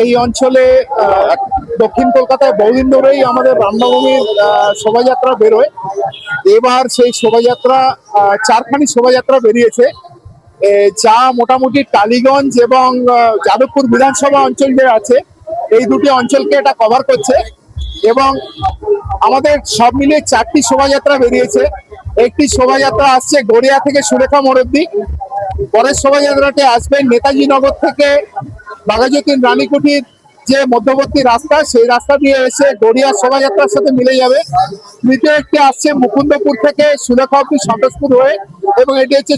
এই অঞ্চলে দক্ষিণ কলকাতায় বহুদিন ধরেই আমাদের রামনবমীর শোভাযাত্রা বেরোয়। এবার সেই শোভাযাত্রা চারখানি শোভাযাত্রা বেরিয়েছে, যা মোটামুটি টালিগঞ্জ এবং যাদবপুর বিধানসভা অঞ্চল যে আছে এই দুটি অঞ্চলকে এটা কভার করছে। এবং আমাদের সব মিলিয়ে চারটি শোভাযাত্রা বেরিয়েছে। একটি শোভাযাত্রা আসছে গড়িয়া থেকে সুলেখা মোড় অব্দি। পরের শোভাযাত্রাটি আসবে নেতাজি নগর থেকে বাঘাযতীন রানীকুঠির যে মধ্যবর্তী রাস্তা, সেই রাস্তা দিয়ে এসে গড়িয়া শোভাযাত্রার সাথে মিলে যাবে। তৃতীয় একটি আসছে মুকুন্দপুর থেকে সুলেখা অব্দি সন্তোষপুর হয়ে, এবং এটি হচ্ছে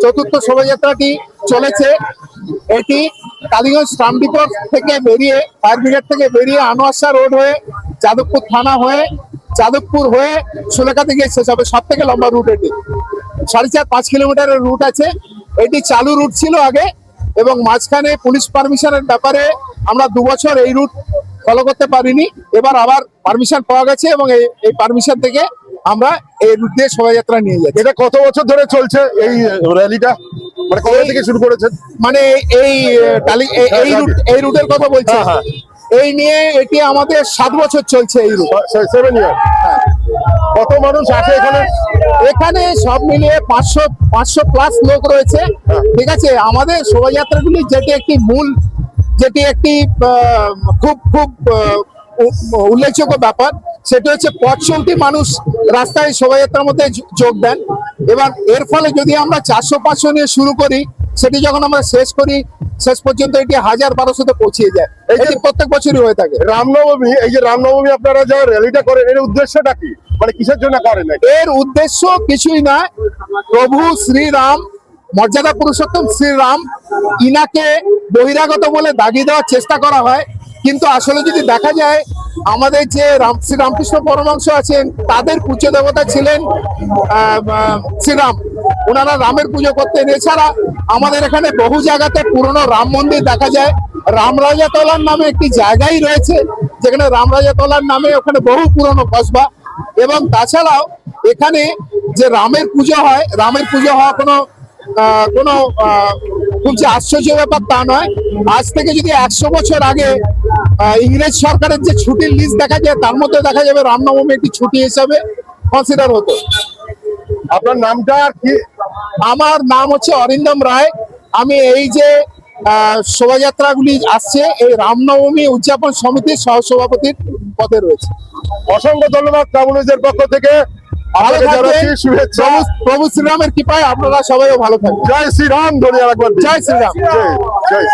চতুর্থ শোভাযাত্রাটি চলেছে। এটি কালীগঞ্জ ট্রামডিপো থেকে বেরিয়ে, ফায়ার ব্রিগেড থেকে বেরিয়ে আনোয়ার শাহ রোড হয়ে যাদবপুর থানা হয়ে যাদবপুর হয়ে সুলেখাতে গিয়ে শেষ হবে। সব থেকে লম্বা রুট এটি, 4.5 কিলোমিটারের রুট আছে। এটি চালু রুট ছিল আগে, এবং মাঝখানে পুলিশ পারমিশনের ব্যাপারে আমরা 2 বছর এই রুট ফলো করতে পারিনি। এবার আবার পারমিশন পাওয়া গেছে, এবং এই পারমিশন থেকে আমরা এই রুট দিয়ে শোভাযাত্রা নিয়ে যাচ্ছি। এটা কত বছর ধরে চলছে এই র্যালিটা, মানে কবে থেকে শুরু করেছেন? মানে এই রুটের কথা বলছি। এই নিয়ে এটি আমাদের 7 বছর চলছে এই রুট। 7 ইয়ার। কত মানুষ আসে এখানে? এখানে সব মিলিয়ে 500 প্লাস লোক রয়েছে। ঠিক আছে, আমাদের শোভাযাত্রাগুলি যেটি একটি খুব উল্লেখযোগ্য ব্যাপার, সেটা হচ্ছে পথ চলতি মানুষ রাস্তায় শোভাযাত্রার মধ্যে যোগ দেন। এবার এর ফলে যদি আমরা 400-500 নিয়ে শুরু করি, সেটি যখন আমরা শেষ করি, শেষ পর্যন্ত এটি 1000-1200-তে পৌঁছিয়ে যায়। এটি প্রত্যেক বছরই হয়ে থাকে। রামনবমী, এই যে রামনবমী আপনারা যা র্যালিটা করেন, এর উদ্দেশ্যটা কি, মানে কিসের জন্য করেন? এর উদ্দেশ্য কিছুই নয়, প্রভু শ্রীরাম, মর্যাদা পুরুষোত্তম শ্রীরাম, ইনাকে বহিরাগত বলে দাগিয়ে দেওয়ার চেষ্টা করা হয়। কিন্তু আসলে যদি দেখা যায়, আমাদের যে শ্রী রামকৃষ্ণ পরমহংস আছেন, তাদের পূজ্য দেবতা ছিলেন শ্রীরাম। ওনারা রামের পুজো করতেন। এছাড়া আমাদের এখানে বহু জায়গাতে পুরনো রাম মন্দির দেখা যায়। রামরাজাতলার নামে একটি জায়গাই রয়েছে, যেখানে রামরাজাতলার নামে ওখানে বহু পুরনো কসবা। এবং তাছাড়াও এখানে যে রামের পুজো হয়, রামের পুজো হওয়া কোনো খুব যে আশ্চর্য ব্যাপার তা নয়। আজ থেকে যদি 100 বছর আগে ইংরেজ সরকারের যে ছুটির লিস্ট দেখা যায়, তার মধ্যে দেখা যাবে রামনবমী একটি ছুটি হিসাবে কনসিডার হতো। আপনার নামটা কি? আমার নাম হচ্ছে অরিন্দম রায়। আমি এই যে শোভাযাত্রাগুলি আসছে, এই রামনবমী উদযাপন সমিতির সহসভাপতির পদে রয়েছে। অসংখ্য ধন্যবাদ ট্রাভেলার্সের পক্ষ থেকে। শুভেচ্ছা। প্রভু শ্রীরামের কৃপায় আপনারা সবাই ভালো থাকবেন। জয় শ্রীরাম। জয় শ্রীরাম। জয়।